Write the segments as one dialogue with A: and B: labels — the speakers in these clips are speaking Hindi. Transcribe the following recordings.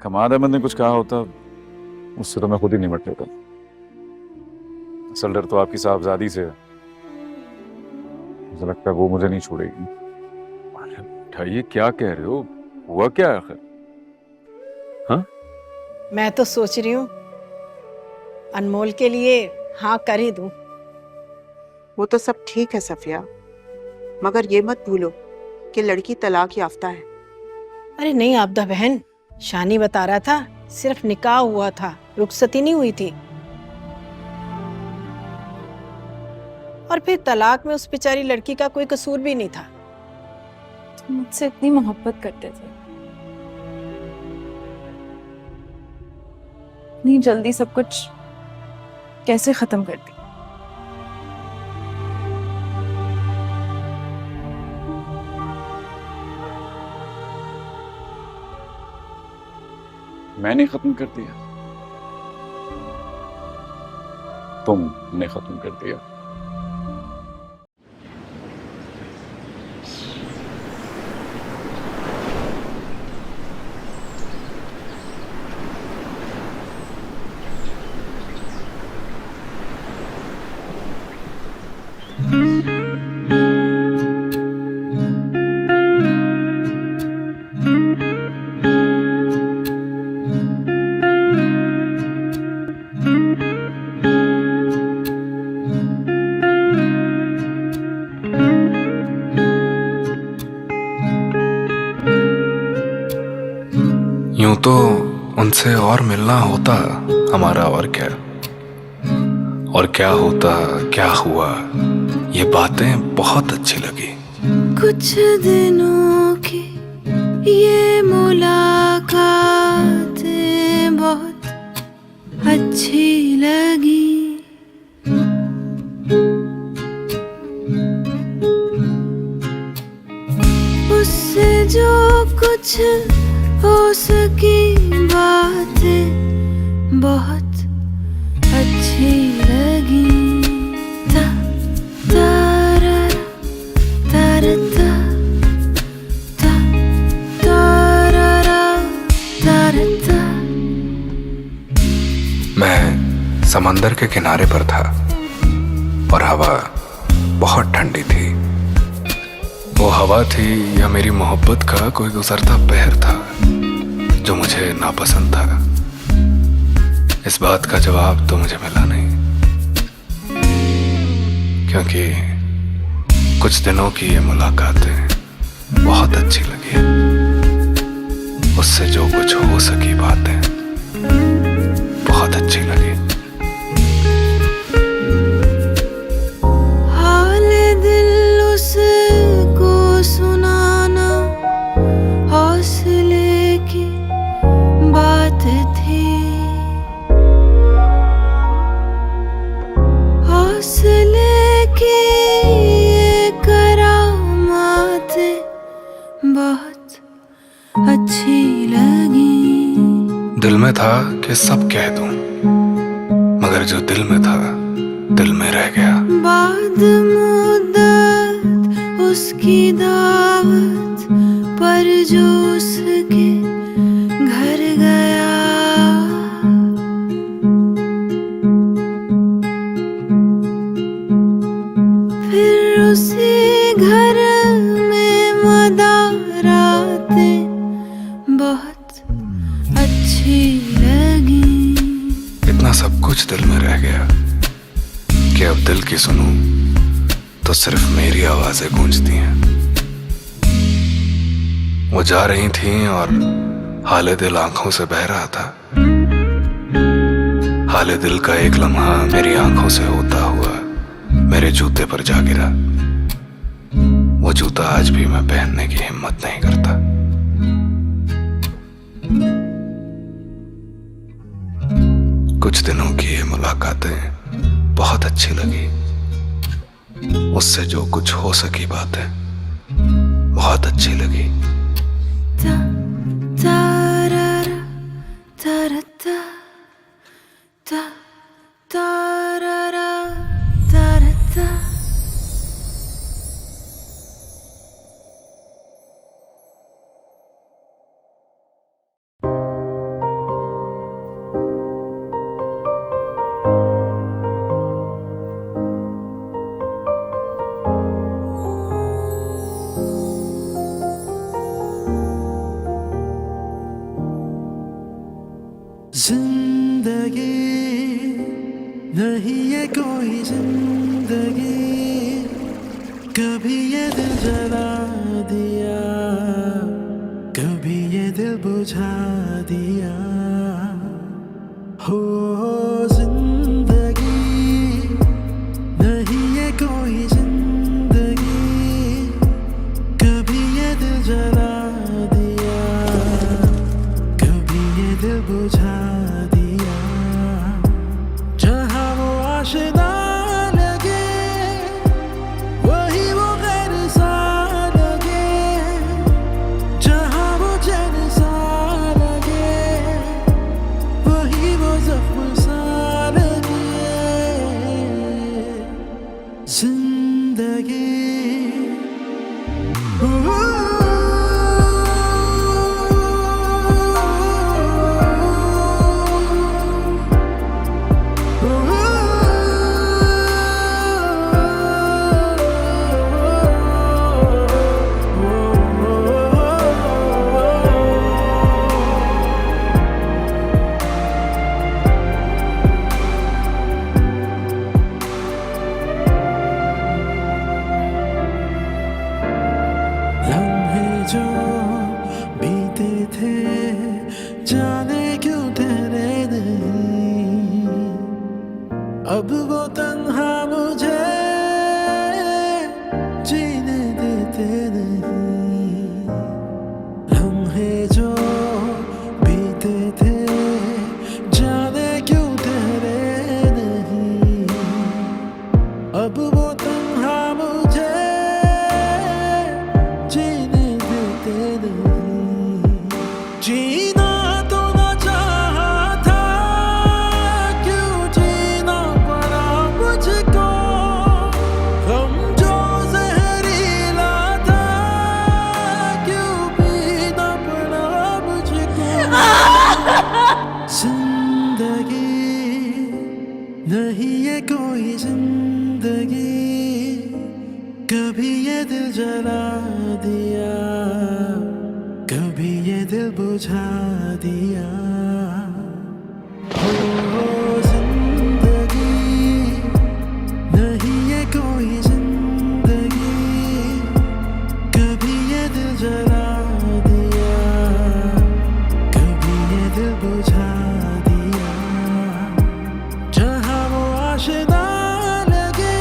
A: कमाल अहमद ने कुछ कहा होता उससे तो मैं खुद ही निपट लेता। असल डर तो आपकी साहबजादी से है। मुझे लगता है वो मुझे नहीं छोड़ेगी। अरे बेटा ये क्या कह रहे हो? हुआ क्या आखिर? हाँ,
B: मैं तो सोच रही हूँ अनमोल के लिए हाँ कर ही दूं।
C: वो तो सब ठीक है सफिया, मगर ये मत भूलो कि लड़की तलाक याफ्ता है।
B: अरे नहीं आबदा बहन, शानी बता रहा था सिर्फ निकाह हुआ था, रुखसती नहीं हुई थी। और फिर तलाक में उस बेचारी लड़की का कोई कसूर भी नहीं था।
D: तुम मुझसे इतनी मोहब्बत करते थे, इतनी जल्दी सब कुछ कैसे खत्म कर दी?
A: मैंने खत्म कर दिया, तुमने खत्म कर दिया।
E: यूं तो उनसे और मिलना होता हमारा, और क्या होता, क्या हुआ, ये बातें बहुत अच्छी लगी।
F: कुछ दिनों की ये मुलाकातें बहुत अच्छी लगी। उससे जो कुछ हो सकी बातें बहुत अच्छी लगी। ता तारा तारा ता ता तारा तारा ता।
E: मैं समंदर के किनारे पर था और हवा बहुत ठंडी थी। वो हवा थी या मेरी मोहब्बत का कोई गुजरता पहर था जो मुझे नापसंद था। इस बात का जवाब तो मुझे मिला नहीं, क्योंकि कुछ दिनों की ये मुलाकातें बहुत अच्छी लगी। उससे जो कुछ हो सकी बातें बहुत अच्छी लगी।
F: हाल दिल उसको सुनाना हौसले की बात थी। हौसले की ये करामातें बहुत अच्छी लगी।
E: दिल में था कि सब कह दूं, मगर जो दिल में था दिल में रह गया।
F: बाद मुद्दत उसकी दावत पर जो उसके घर गया। फिर उसी घर में मदारातें बहुत अच्छी लगी।
E: इतना सब कुछ दिल में रह गया कि अब दिल की सुनूं तो सिर्फ मेरी आवाजें गूंजती हैं। वो जा रही थीं और हाले दिल आंखों से बह रहा था। हाले दिल का एक लम्हा मेरी आंखों से होता हुआ मेरे जूते पर जा गिरा। वो जूता आज भी मैं पहनने की हिम्मत नहीं करता। कुछ दिनों की ये मुलाकातें बहुत अच्छी लगी। उससे जो कुछ हो सकी बातें बहुत अच्छी लगी।
F: ता तारा तारा ता ता तारा तारा ता।
G: ये कोई जिंदगी, कभी ये दिल जला दिया, कभी ये दिल बुझा दिया। हो जिंदगी नहीं ये कोई जिंदगी, कभी ये दिल जला दिया, कभी ये दिल बुझा दिया। जहाँ वो आशिना लगे, वही वो गैर सा लगे, जहाँ वो चैन सा लगे, वही वो जख्म सा लगे। जिंदगी लम्हे जो बीते थे, जाने क्यों ठहरे नहीं, अब वो तन्हा मुझे जीने देते नहीं। लम्हे जो बीते थे, जाने क्यों ठहरे नहीं, अब वो तन्हा मुझे जीने देते नहीं। जीना तो न चाहा था, क्यों जीना पड़ा मुझको, गम जो जहरीला था, क्यों पीना पड़ा मुझको। जिंदगी नहीं ये कोई जिंदगी, कभी ये दिल जला दिया, कभी ये दिल बुझा दिया। हो जिंदगी नहीं ये कोई जिंदगी, कभी ये दिल जला दिया, कभी ये दिल बुझा दिया। जहाँ वो आशिना लगे,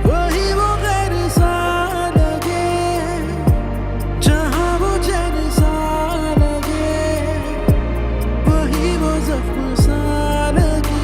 G: वही वो गैर सा लगे, जहाँ वो चैन सा लगे, वही वो जख्म सा लगे।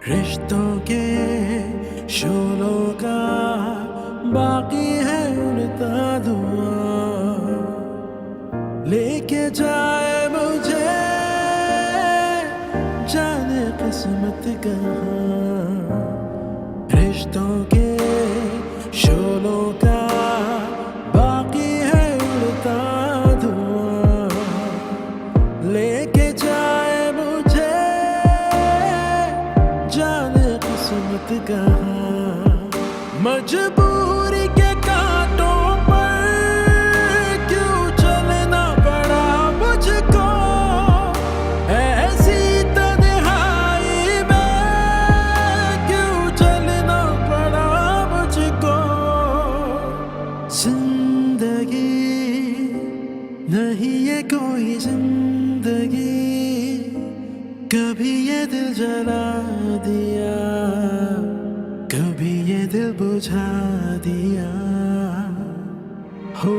G: रिश्तों के शोलों का बाकी है उड़ता धुआं, लेके जाए मुझे जाने किस्मत कहाँ। रिश्तों के शोलों का बाकी है उड़ता धुआं, लेके जाए मुझे जाने किस्मत कहाँ। मजबूरी के कांटों पर क्यों चलना पड़ा मुझको, ऐसी तन्हाई में क्यों चलना पड़ा मुझको। जिंदगी नहीं ये कोई जिंदगी, कभी ये दिल जला दिया, कभी ये दिल बुझा दिया। हो